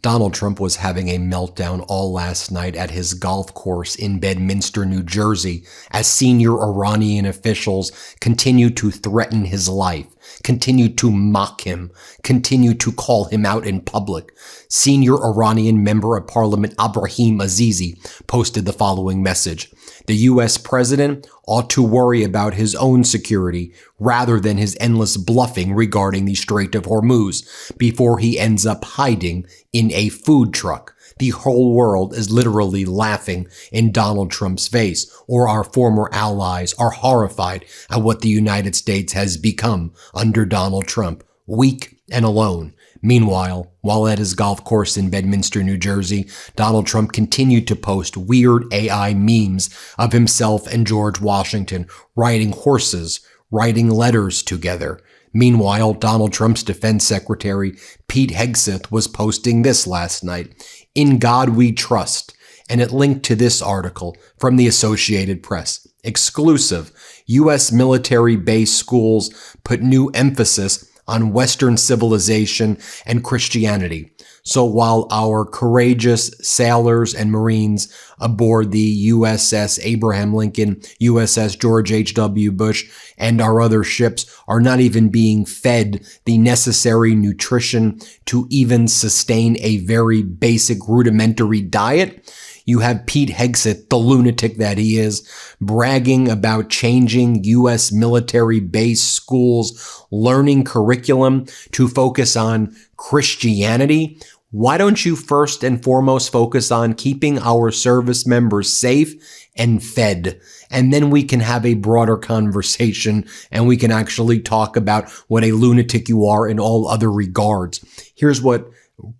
Donald Trump was having a meltdown all last night at his golf course in Bedminster, New Jersey, as senior Iranian officials continued to threaten his life, continued to mock him, continued to call him out in public. Senior Iranian member of parliament Abraham Azizi posted the following message: "The U.S. president ought to worry about his own security rather than his endless bluffing regarding the Strait of Hormuz before he ends up hiding in a food truck. The whole world is literally laughing in Donald Trump's face, or our former allies are horrified at what the United States has become under Donald Trump, weak and alone." Meanwhile, while at his golf course in Bedminster, New Jersey, Donald Trump continued to post weird AI memes of himself and George Washington riding horses, writing letters together. Meanwhile, Donald Trump's defense secretary, Pete Hegseth, was posting this last night: "In God we trust," and it linked to this article from the Associated Press. Exclusive: U.S. military base schools put new emphasis on Western civilization and Christianity. So while our courageous sailors and Marines aboard the USS Abraham Lincoln, USS George H.W. Bush, and our other ships are not even being fed the necessary nutrition to even sustain a very basic rudimentary diet, you have Pete Hegseth, the lunatic that he is, bragging about changing U.S. military base schools' learning curriculum to focus on Christianity. Why don't you first and foremost focus on keeping our service members safe and fed? And then we can have a broader conversation and we can actually talk about what a lunatic you are in all other regards. Here's what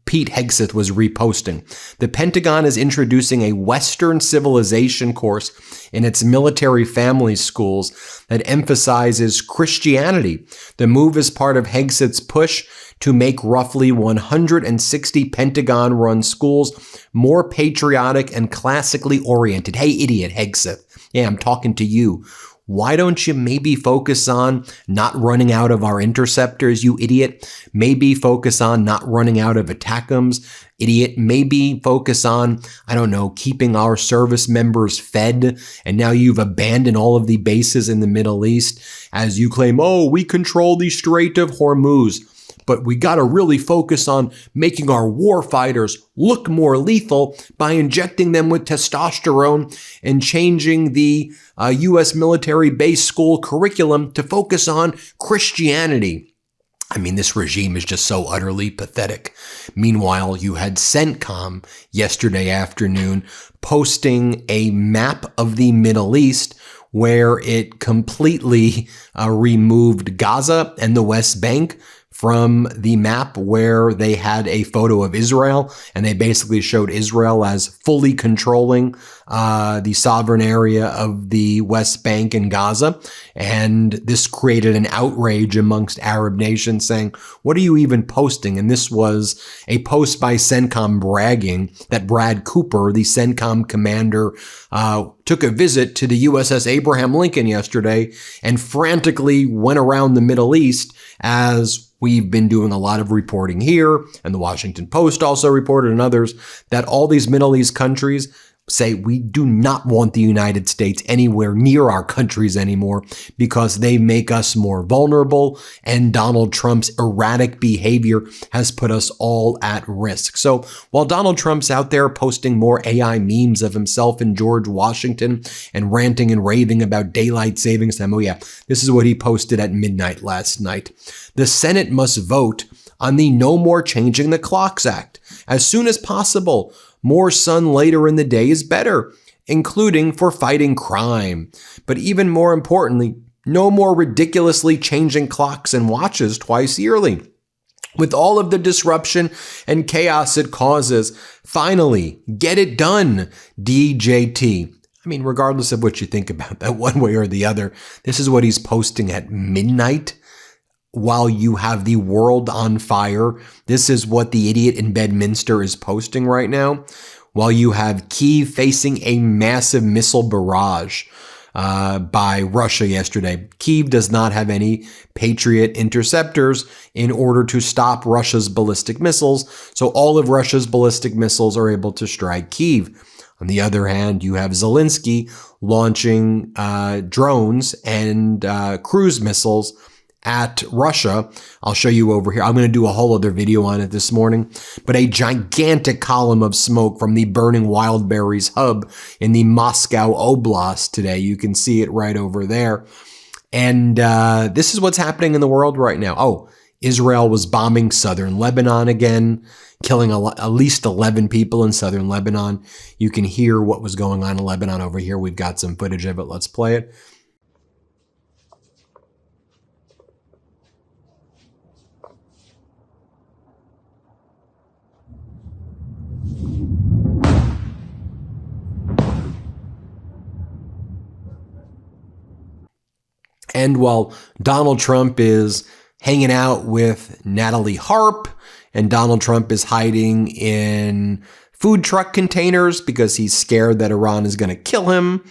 Pete Hegseth was reposting. The Pentagon is introducing a Western civilization course in its military family schools that emphasizes Christianity. The move is part of Hegseth's push to make roughly 160 Pentagon-run schools more patriotic and classically oriented. Hey, idiot, Hegseth. Yeah, I'm talking to you. Why don't you maybe focus on not running out of our interceptors, you idiot? Maybe focus on not running out of ATACMS, idiot. Maybe focus on, I don't know, keeping our service members fed. And now you've abandoned all of the bases in the Middle East as you claim, oh, we control the Strait of Hormuz. But we got to really focus on making our war fighters look more lethal by injecting them with testosterone and changing the U.S. military base school curriculum to focus on Christianity. I mean, this regime is just so utterly pathetic. Meanwhile, you had CENTCOM yesterday afternoon posting a map of the Middle East where it completely removed Gaza and the West Bank from the map, where they had a photo of Israel, and they basically showed Israel as fully controlling the sovereign area of the West Bank and Gaza. And this created an outrage amongst Arab nations saying, what are you even posting? And this was a post by CENTCOM bragging that Brad Cooper, the CENTCOM commander, took a visit to the USS Abraham Lincoln yesterday and frantically went around the Middle East, as we've been doing a lot of reporting here, and the Washington Post also reported, and others, that all these Middle East countries say we do not want the United States anywhere near our countries anymore because they make us more vulnerable, and Donald Trump's erratic behavior has put us all at risk. So while Donald Trump's out there posting more AI memes of himself and George Washington and ranting and raving about daylight savings time, oh yeah, this is what he posted at midnight last night. The Senate must vote on the No More Changing the Clocks Act as soon as possible. More sun later in the day is better, including for fighting crime. But even more importantly, no more ridiculously changing clocks and watches twice yearly. With all of the disruption and chaos it causes, finally, get it done, DJT. I mean, regardless of what you think about that one way or the other, this is what he's posting at midnight. While you have the world on fire, this is what the idiot in Bedminster is posting right now. While you have Kyiv facing a massive missile barrage, by Russia yesterday. Kyiv does not have any Patriot interceptors in order to stop Russia's ballistic missiles, so all of Russia's ballistic missiles are able to strike Kyiv. On the other hand, you have Zelensky launching drones and cruise missiles at Russia. I'll show you over here. I'm going to do a whole other video on it this morning, but a gigantic column of smoke from the burning Wildberries hub in the Moscow Oblast today. You can see it right over there. And this is what's happening in the world right now. Oh, Israel was bombing southern Lebanon again, killing at least 11 people in southern Lebanon. You can hear what was going on in Lebanon over here. We've got some footage of it. Let's play it. And while Donald Trump is hanging out with Natalie Harp, and Donald Trump is hiding in food truck containers because he's scared that Iran is going to kill him,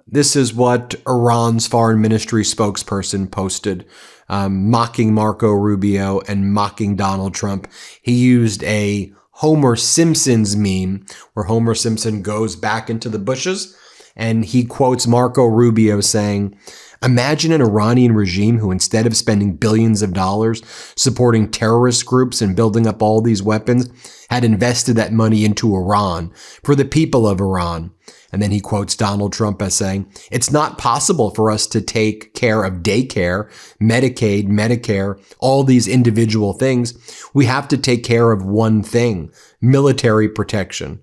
this is what Iran's foreign ministry spokesperson posted, mocking Marco Rubio and mocking Donald Trump. He used a Homer Simpson's meme where Homer Simpson goes back into the bushes, and he quotes Marco Rubio saying, "Imagine an Iranian regime who, instead of spending billions of dollars supporting terrorist groups and building up all these weapons, had invested that money into Iran for the people of Iran." And then he quotes Donald Trump as saying, "It's not possible for us to take care of daycare, Medicaid, Medicare, all these individual things. We have to take care of one thing, military protection."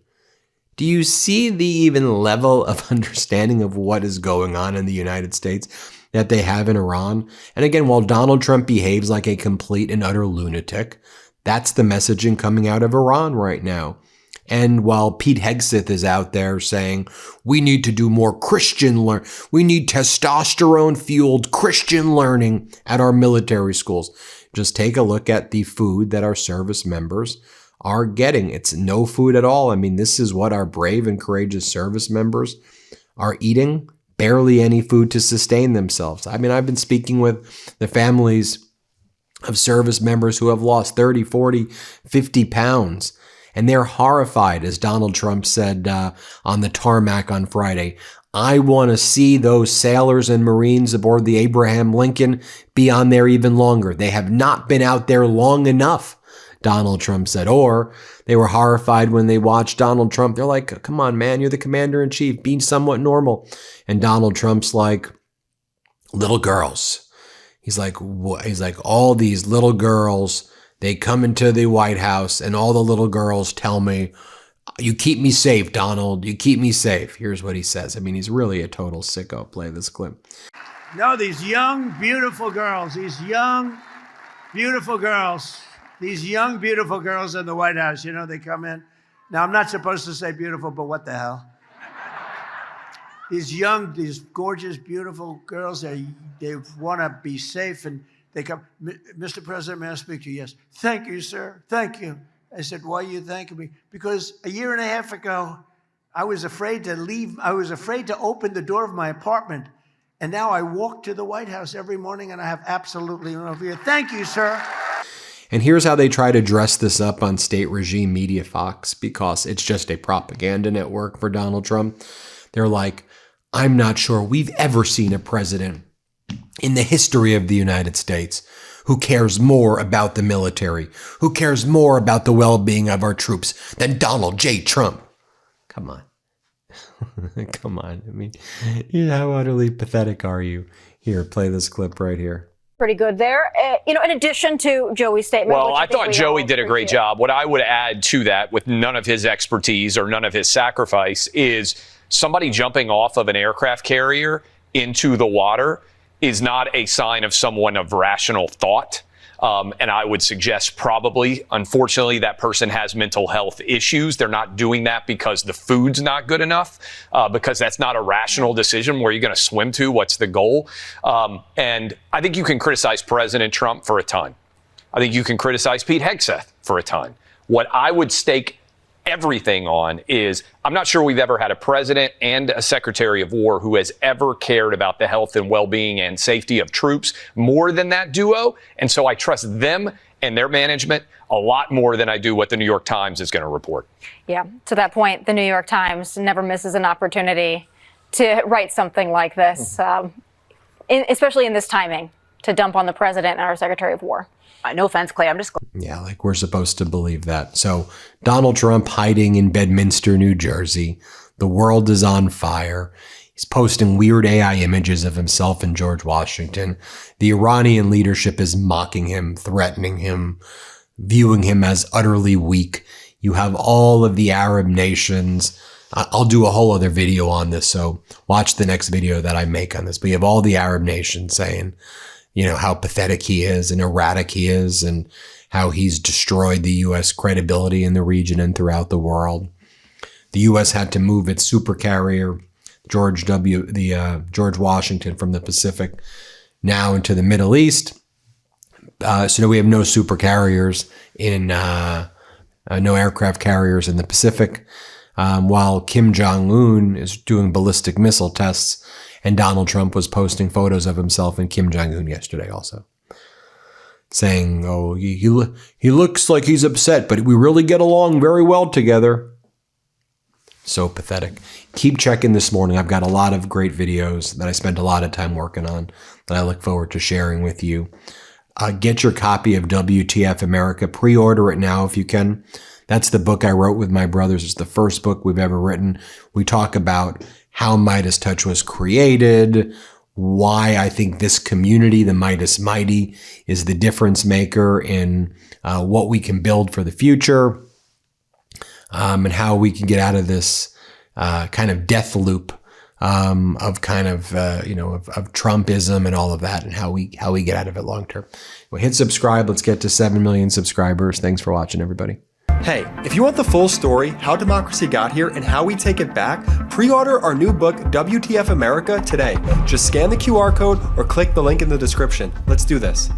Do you see the even level of understanding of what is going on in the United States that they have in Iran? And again, while Donald Trump behaves like a complete and utter lunatic, that's the messaging coming out of Iran right now. And while Pete Hegseth is out there saying, we need to do more Christian we need testosterone-fueled Christian learning at our military schools. Just take a look at the food that our service members are getting. It's no food at all. I mean, this is what our brave and courageous service members are eating. Barely any food to sustain themselves. I mean, I've been speaking with the families of service members who have lost 30, 40, 50 pounds. And they're horrified, as Donald Trump said on the tarmac on Friday. "I want to see those sailors and Marines aboard the Abraham Lincoln be on there even longer. They have not been out there long enough," Donald Trump said. Or they were horrified when they watched Donald Trump. They're like, "Come on, man, you're the commander-in-chief. Be somewhat normal." And Donald Trump's like, "Little girls." He's like, what? He's like, "All these little girls, they come into the White House and all the little girls tell me, 'You keep me safe, Donald. You keep me safe.'" Here's what he says. I mean, he's really a total sicko. Play this clip. No, these young, beautiful girls, these young, beautiful girls in the White House, you know, they come in. Now, I'm not supposed to say beautiful, but what the hell? These young, these gorgeous, beautiful girls, they want to be safe, and they come, "Mr. President, may I speak to you?" "Yes." "Thank you, sir. Thank you." I said, "Why are you thanking me?" "Because a year and a half ago, I was afraid to leave. I was afraid to open the door of my apartment. And now I walk to the White House every morning and I have absolutely no fear." "Thank you, sir." And here's how they try to dress this up on state regime media Fox, because it's just a propaganda network for Donald Trump. They're like, "I'm not sure we've ever seen a president in the history of the United States who cares more about the military, who cares more about the well-being of our troops than Donald J. Trump." Come on. Come on. I mean, how utterly pathetic are you? Here, play this clip right here. Pretty good there. In addition to Joey's statement. Well, I thought Joey did a great job. What I would add to that, with none of his expertise or none of his sacrifice, is somebody jumping off of an aircraft carrier into the water is not a sign of someone of rational thought. And I would suggest probably, unfortunately, that person has mental health issues. They're not doing that because the food's not good enough, because that's not a rational decision. Where are you going to swim to? What's the goal? And I think you can criticize President Trump for a ton. I think you can criticize Pete Hegseth for a ton. What I would stake everything on is I'm not sure we've ever had a president and a secretary of war who has ever cared about the health and well-being and safety of troops more than that duo. And so I trust them and their management a lot more than I do what the New York Times is going to report. Yeah, to that point, the New York Times never misses an opportunity to write something like this, especially in this timing, to dump on the president and our secretary of war. No offense, Clay. I'm just. Yeah, like we're supposed to believe that. So Donald Trump hiding in Bedminster, New Jersey. The world is on fire. He's posting weird AI images of himself and George Washington. The Iranian leadership is mocking him, threatening him, viewing him as utterly weak. You have all of the Arab nations. I'll do a whole other video on this, so watch the next video that I make on this. But you have all the Arab nations saying, you know, how pathetic he is and erratic he is and how he's destroyed the U.S. credibility in the region and throughout the world. The U.S. had to move its supercarrier, George Washington, from the Pacific now into the Middle East. So now we have no supercarriers in, no aircraft carriers in the Pacific, while Kim Jong-un is doing ballistic missile tests. And Donald Trump was posting photos of himself and Kim Jong-un yesterday also, saying, oh, he looks like he's upset, but we really get along very well together. So pathetic. Keep checking this morning. I've got a lot of great videos that I spent a lot of time working on that I look forward to sharing with you. Get your copy of WTF America. Pre-order it now if you can. That's the book I wrote with my brothers. It's the first book we've ever written. We talk about how MeidasTouch was created, why I think this community, the Meidas Mighty, is the difference maker in what we can build for the future, and how we can get out of this kind of death loop of kind of of Trumpism and all of that, and how we get out of it long term. Well, hit subscribe. Let's get to 7 million subscribers. Thanks for watching, everybody. Hey, if you want the full story, how democracy got here and how we take it back, pre-order our new book, WTF America, today. Just scan the QR code or click the link in the description. Let's do this.